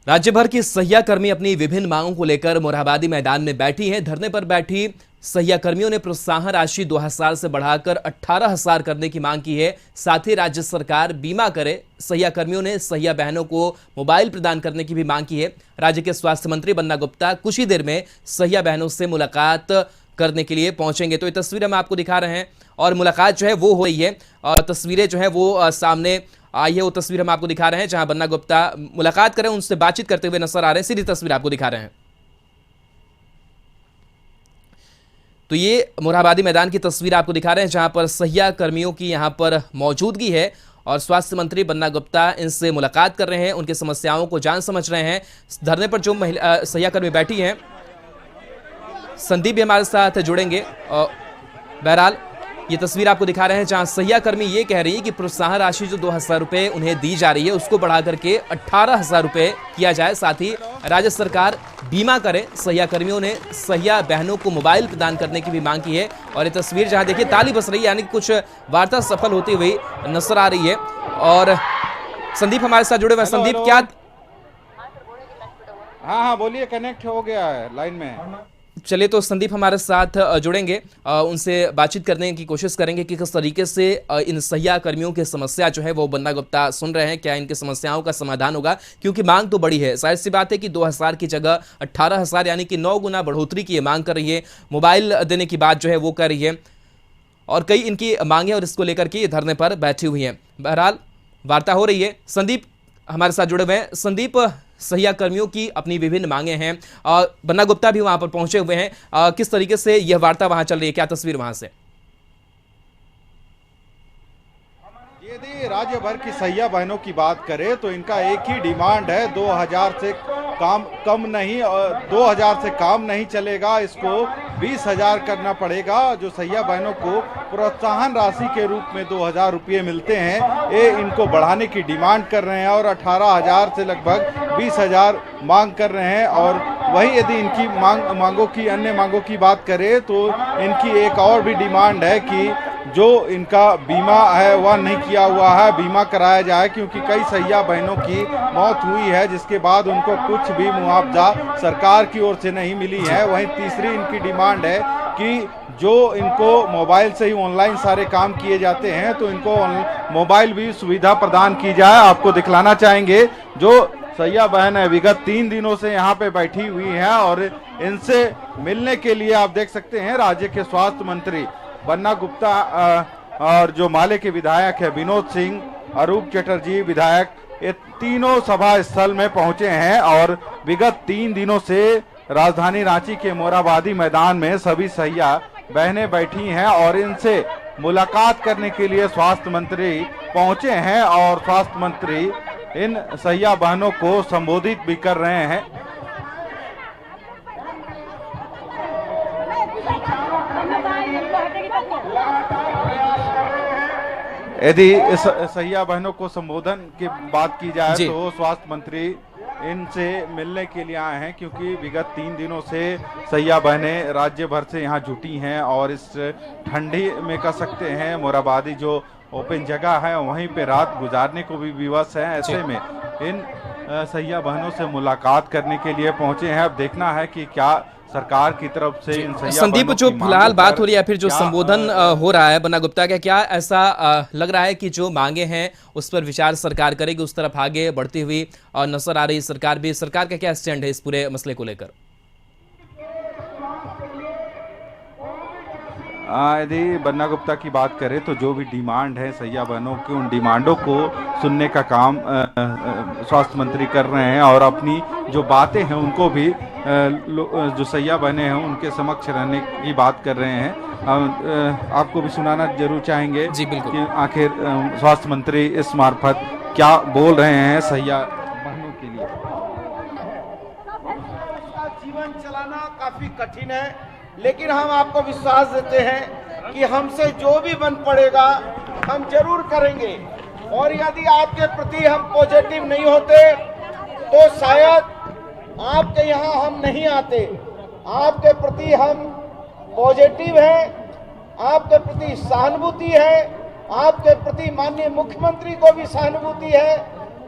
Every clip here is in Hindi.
राज्य भर की सहिया कर्मी अपनी विभिन्न मांगों को लेकर मोरहाबादी मैदान में बैठी हैं। धरने पर बैठी सहिया कर्मियों ने प्रोत्साहन राशि 2000 से बढ़ाकर 18,000 करने की मांग की है। साथ ही राज्य सरकार बीमा करे। सहिया कर्मियों ने सहिया बहनों को मोबाइल प्रदान करने की भी मांग की है। राज्य के स्वास्थ्य मंत्री बन्ना गुप्ता कुछ ही देर में सहिया बहनों से मुलाकात करने के लिए पहुंचेंगे। तो ये तस्वीर हम आपको दिखा रहे हैं और मुलाकात जो है वो हो रही है और तस्वीरें जो है वो सामने आई है। वो तस्वीर हम आपको दिखा रहे हैं जहां बन्ना गुप्ता मुलाकात करें, उनसे बातचीत करते हुए नजर आ रहे हैं। सीधी तस्वीर आपको दिखा रहे हैं। तो ये मोरहाबादी मैदान की तस्वीर आपको दिखा रहे हैं जहां पर सहिया कर्मियों की यहां पर मौजूदगी है और स्वास्थ्य मंत्री बन्ना गुप्ता इनसे मुलाकात कर रहे हैं, उनकी समस्याओं को जान समझ रहे हैं। धरने पर जो महिला सहिया कर्मी बैठी हैं, संदीप भी हमारे साथ जुड़ेंगे। बहरहाल ये तस्वीर आपको दिखा रहे हैं जहां सहिया कर्मी ये कह रही है कि प्रोत्साहन राशि जो 2,000 रुपए उन्हें दी जा रही है उसको बढ़ा करके 18,000 रुपए किया जाए। साथ ही राज्य सरकार बीमा करे। सहिया कर्मियों ने सहिया बहनों को मोबाइल प्रदान करने की भी मांग की है और ये तस्वीर जहां देखिए ताली बस रही है, यानी कुछ वार्ता सफल होती हुई नजर आ रही है। और संदीप हमारे साथ जुड़े हुए। संदीप क्या? हाँ बोलिए, कनेक्ट हो गया है लाइन में। चलिए, तो संदीप हमारे साथ जुड़ेंगे, उनसे बातचीत करने की कोशिश करेंगे कि किस तरीके से इन सहिया कर्मियों की समस्या जो है वो बन्ना गुप्ता सुन रहे हैं, क्या इनकी समस्याओं का समाधान होगा, क्योंकि मांग तो बड़ी है। जाहिर सी बात है कि 2,000 की जगह 18,000 यानी कि 9 गुना बढ़ोतरी की ये मांग कर रही है। मोबाइल देने की बात जो है वो कर रही है और कई इनकी मांगे और इसको लेकर के ये धरने पर बैठी हुई हैं। बहरहाल वार्ता हो रही है। संदीप हमारे साथ जुड़े हुए हैं। संदीप, सहिया कर्मियों की अपनी विभिन्न मांगे हैं और बन्ना गुप्ता भी वहां पर पहुंचे हुए हैं। किस तरीके से यह वार्ता वहां चल रही है, क्या तस्वीर वहां से? यदि राज्य भर की सहिया बहनों की बात करें तो इनका एक ही डिमांड है, 2,000 से कम नहीं, और 2,000 से काम नहीं चलेगा, इसको 20,000 करना पड़ेगा। जो सहिया बहनों को प्रोत्साहन राशि के रूप में 2,000 रुपये मिलते हैं, ये इनको बढ़ाने की डिमांड कर रहे हैं और 18,000 से लगभग 20,000 मांग कर रहे हैं। और वही यदि इनकी अन्य मांगों की बात करें तो इनकी एक और भी डिमांड है कि जो इनका बीमा है वह नहीं किया हुआ है, बीमा कराया जाए, क्योंकि कई सहिया बहनों की मौत हुई है जिसके बाद उनको कुछ भी मुआवजा सरकार की ओर से नहीं मिली है। वहीं तीसरी इनकी डिमांड है कि जो इनको मोबाइल से ही ऑनलाइन सारे काम किए जाते हैं तो इनको मोबाइल भी सुविधा प्रदान की जाए। आपको दिखलाना चाहेंगे जो सहिया बहन है विगत 3 दिनों से यहाँ पे बैठी हुई है और इनसे मिलने के लिए आप देख सकते हैं राज्य के स्वास्थ्य मंत्री बन्ना गुप्ता और जो माले के विधायक है विनोद सिंह, अरूप चटर्जी विधायक, ये तीनों सभा स्थल में पहुंचे हैं और विगत 3 दिनों से राजधानी रांची के मोरहाबादी मैदान में सभी सहिया बहनें बैठी हैं और इनसे मुलाकात करने के लिए स्वास्थ्य मंत्री पहुंचे हैं और स्वास्थ्य मंत्री इन सहिया बहनों को संबोधित भी कर रहे हैं। यदि इस सहिया बहनों को संबोधन की बात की जाए तो स्वास्थ्य मंत्री इनसे मिलने के लिए आए हैं, क्योंकि विगत 3 दिनों से सहिया बहनें राज्य भर से यहाँ जुटी हैं और इस ठंडी में कह सकते हैं मोरहाबादी जो ओपन जगह है वहीं पे रात गुजारने को भी विवश है। ऐसे में इन सहिया बहनों से मुलाकात करने के लिए पहुंचे हैं। अब देखना है कि क्या सरकार की तरफ से इन सहिया संदीप, जो फिलहाल बात हो रही है या फिर जो संबोधन हो रहा है बन्ना गुप्ता का, क्या ऐसा लग रहा है कि जो मांगे हैं उस पर विचार सरकार करेगी, उस तरफ आगे बढ़ती हुई नजर आ रही सरकार भी? सरकार का क्या स्टैंड है इस पूरे मसले को लेकर? यदि बन्ना गुप्ता की बात करें तो जो भी डिमांड है सहिया बहनों की, उन डिमांडों को सुनने का काम स्वास्थ्य मंत्री कर रहे हैं और अपनी जो बातें हैं उनको भी जो सहिया बहने हैं उनके समक्ष रहने की बात कर रहे हैं। आपको भी सुनाना जरूर चाहेंगे जी बिल्कुल कि आखिर स्वास्थ्य मंत्री इस मार्फत क्या बोल रहे हैं सहिया बहनों के लिए। जीवन चलाना काफी कठिन है, लेकिन हम आपको विश्वास देते हैं कि हमसे जो भी बन पड़ेगा हम जरूर करेंगे। और यदि आपके प्रति हम पॉजिटिव नहीं होते तो शायद आपके यहाँ हम नहीं आते। आपके प्रति हम पॉजिटिव हैं, आपके प्रति सहानुभूति है, आपके प्रति माननीय मुख्यमंत्री को भी सहानुभूति है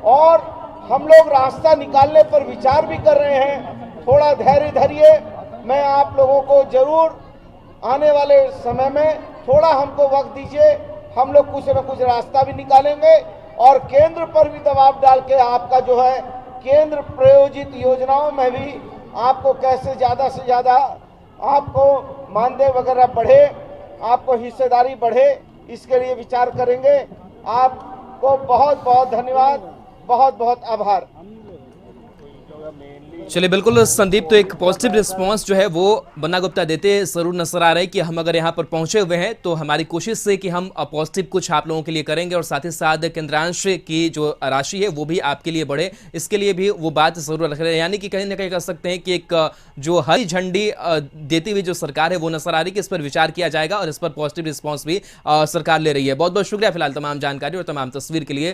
और हम लोग रास्ता निकालने पर विचार भी कर रहे हैं। थोड़ा धैर्य धरिए, मैं आप लोगों को जरूर आने वाले समय में थोड़ा हमको वक्त दीजिए, हम लोग कुछ न कुछ रास्ता भी निकालेंगे और केंद्र पर भी दबाव डाल के आपका जो है केंद्र प्रायोजित योजनाओं में भी आपको कैसे ज़्यादा से ज़्यादा आपको मानदेय वगैरह बढ़े, आपको हिस्सेदारी बढ़े, इसके लिए विचार करेंगे। आपको बहुत बहुत धन्यवाद, बहुत बहुत आभार। चलिए बिल्कुल संदीप, तो एक पॉजिटिव रिस्पांस जो है वो बन्ना गुप्ता देते जरूर नजर आ रहे हैं कि हम अगर यहाँ पर पहुंचे हुए हैं तो हमारी कोशिश से कि हम पॉजिटिव कुछ आप लोगों के लिए करेंगे और साथ ही साथ केंद्रांश की जो राशि है वो भी आपके लिए बढ़े, इसके लिए भी वो बात जरूर रख रहे हैं। यानी कि कहीं ना कहीं कह सकते हैं कि एक जो हरी झंडी देती हुई जो सरकार है वो नजर आ रही है कि इस पर विचार किया जाएगा और इस पर पॉजिटिव रिस्पॉन्स भी सरकार ले रही है। बहुत बहुत शुक्रिया फिलहाल तमाम जानकारी और तमाम तस्वीर के लिए।